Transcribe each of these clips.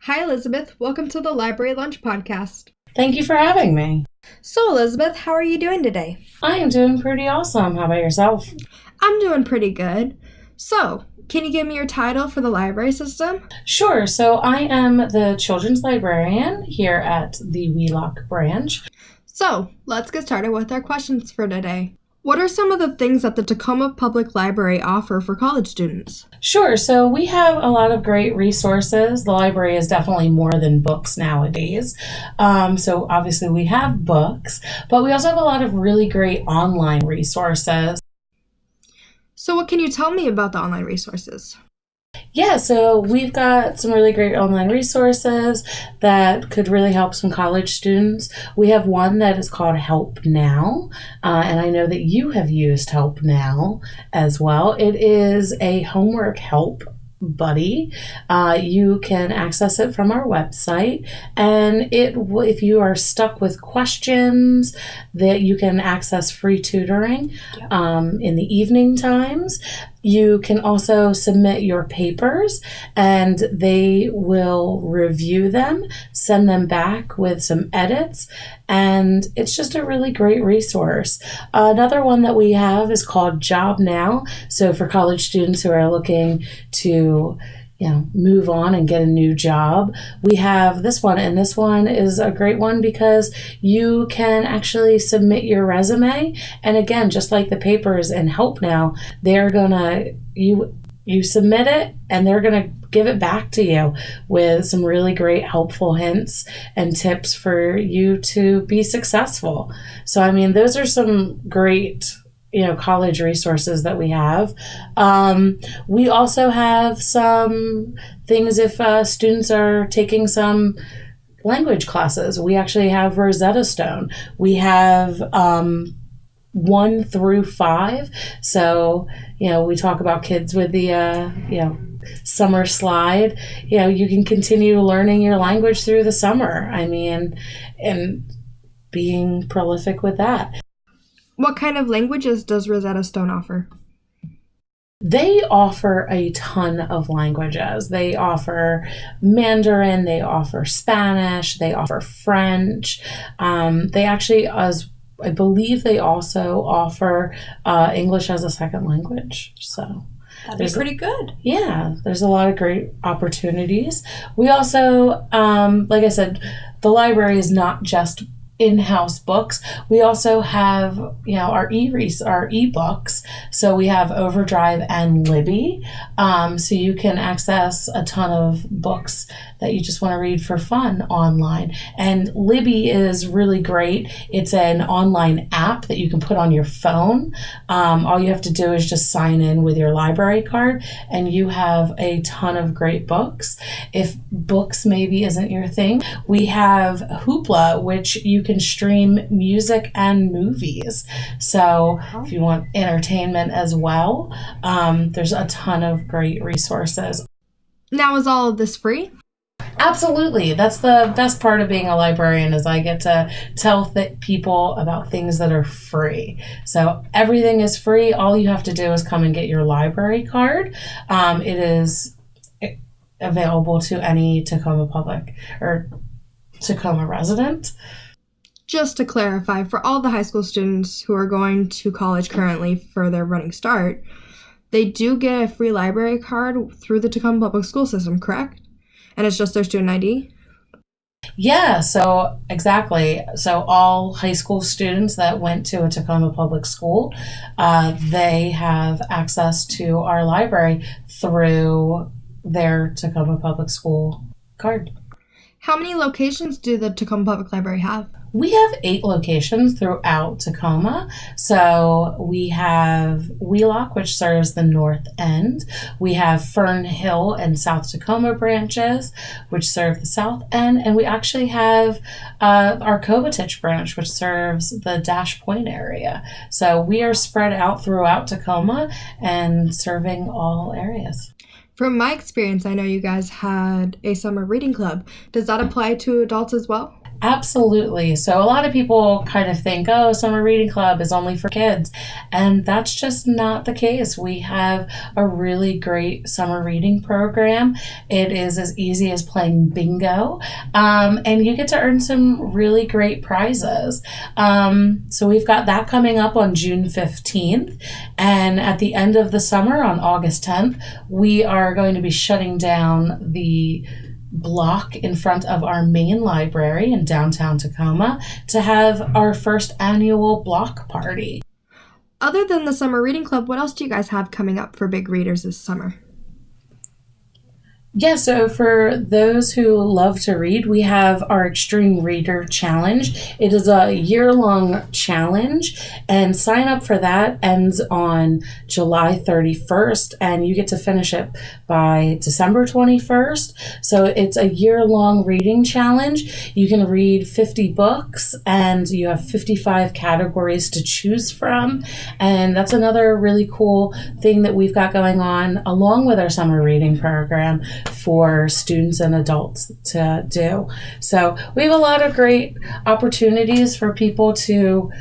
Hi, Elizabeth. Welcome to the Library Lunch Podcast. Thank you for having me. So, Elizabeth, how are you doing today? I am doing pretty awesome. How about yourself? I'm doing pretty good. So, can you give me your title for the library system? Sure. So I am the children's librarian here at the Wheelock branch. So, let's get started with our questions for today. What are some of the things that the Tacoma Public Library offer for college students? Sure. So we have a lot of great resources. The library is definitely more than books nowadays. So obviously we have books, but we also have a lot of really great online resources. So, what can you tell me about the online resources? Yeah, so we've got some really great online resources that could really help some college students. We have one that is called Help Now, and I know that you have used Help Now as well. It is a homework help buddy. You can access it from our website, and if you are stuck with questions, that you can access free tutoring in the evening times. You can also submit your papers and they will review them, send them back with some edits, and it's just a really great resource. Another one that we have is called Job Now. So for college students who are looking to move on and get a new job, we have this one, and this one is a great one because you can actually submit your resume, and again, just like the papers and Help Now, they're gonna you submit it and they're gonna give it back to you with some really great helpful hints and tips for you to be successful. So I mean, those are some great college resources that we have. We also have some things if students are taking some language classes. We actually have Rosetta Stone. We have 1 through 5. So, we talk about kids with the, summer slide. You can continue learning your language through the summer. I mean, and being prolific with that. What kind of languages does Rosetta Stone offer? They offer a ton of languages. They offer Mandarin, they offer Spanish, they offer French. They actually, I believe they also offer English as a second language. So that'd be pretty good. Yeah, there's a lot of great opportunities. We also, like I said, the library is not just in-house books. We also have, our ebooks. So we have Overdrive and Libby. So you can access a ton of books that you just want to read for fun online. And Libby is really great. It's an online app that you can put on your phone. All you have to do is just sign in with your library card, and you have a ton of great books. If books maybe isn't your thing, we have Hoopla, which you can stream music and movies. So if you want entertainment as well, there's a ton of great resources. Now, is all of this free? Absolutely. That's the best part of being a librarian, is I get to tell people about things that are free. So everything is free. All you have to do is come and get your library card. It is available to any Tacoma public or Tacoma resident. Just to clarify, for all the high school students who are going to college currently for their running start, they do get a free library card through the Tacoma Public School System, correct? And it's just their student ID? Yeah, so exactly. So all high school students that went to a Tacoma public school, they have access to our library through their Tacoma public school card. How many locations do the Tacoma Public Library have? We have 8 locations throughout Tacoma. So we have Wheelock, which serves the north end. We have Fern Hill and South Tacoma branches, which serve the south end. And we actually have our Coventich branch, which serves the Dash Point area. So we are spread out throughout Tacoma and serving all areas. From my experience, I know you guys had a summer reading club. Does that apply to adults as well? Absolutely. So a lot of people kind of think, oh, summer reading club is only for kids. And that's just not the case. We have a really great summer reading program. It is as easy as playing bingo. And you get to earn some really great prizes. So we've got that coming up on June 15th. And at the end of the summer, on August 10th, we are going to be shutting down the block in front of our main library in downtown Tacoma to have our first annual block party. Other than the summer reading club, what else do you guys have coming up for big readers this summer? Yeah, so for those who love to read, we have our Extreme Reader Challenge. It is a year-long challenge, and sign up for that ends on July 31st, and you get to finish it by December 21st. So it's a year-long reading challenge. You can read 50 books, and you have 55 categories to choose from, and that's another really cool thing that we've got going on along with our summer reading program for students and adults to do. So we have a lot of great opportunities for people to,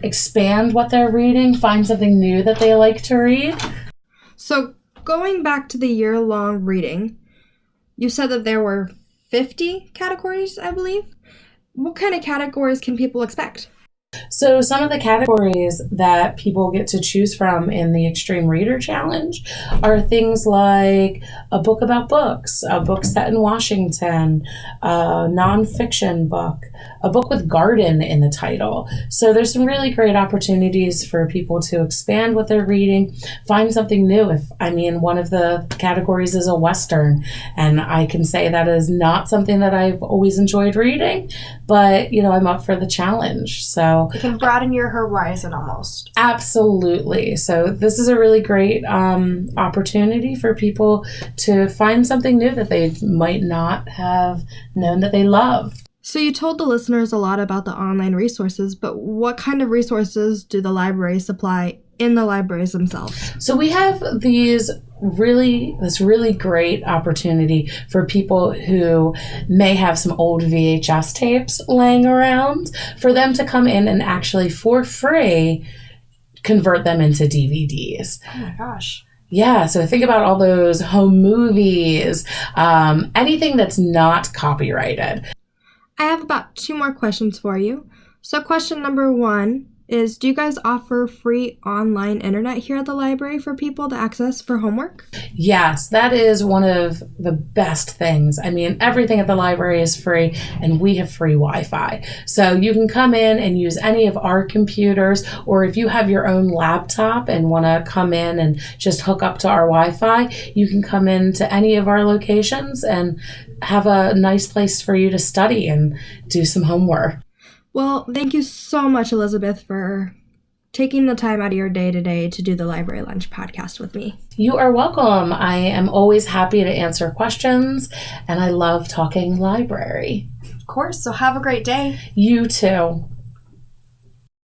expand what they're reading, find something new that they like to read. So going back to the year-long reading, you said that there were 50 categories, I believe. What kind of categories can people expect? So some of the categories that people get to choose from in the Extreme Reader Challenge are things like a book about books, a book set in Washington, a nonfiction book, a book with garden in the title. So there's some really great opportunities for people to expand what they're reading, find something new. One of the categories is a Western, and I can say that is not something that I've always enjoyed reading, but, I'm up for the challenge. So it can broaden your horizon almost. Absolutely. So this is a really great opportunity for people to find something new that they might not have known that they love. So you told the listeners a lot about the online resources, but what kind of resources do the libraries supply in the libraries themselves? So we have this really great opportunity for people who may have some old VHS tapes laying around, for them to come in and actually for free convert them into DVDs. Oh my gosh. Yeah, so think about all those home movies, anything that's not copyrighted. I have about 2 more questions for you. So question number 1 is, do you guys offer free online internet here at the library for people to access for homework? Yes, that is one of the best things. Everything at the library is free, and we have free Wi-Fi. So you can come in and use any of our computers, or if you have your own laptop and want to come in and just hook up to our Wi-Fi, you can come in to any of our locations and have a nice place for you to study and do some homework. Well, thank you so much, Elizabeth, for taking the time out of your day today to do the Library Lunch podcast with me. You are welcome. I am always happy to answer questions, and I love talking library. Of course, so have a great day. You too.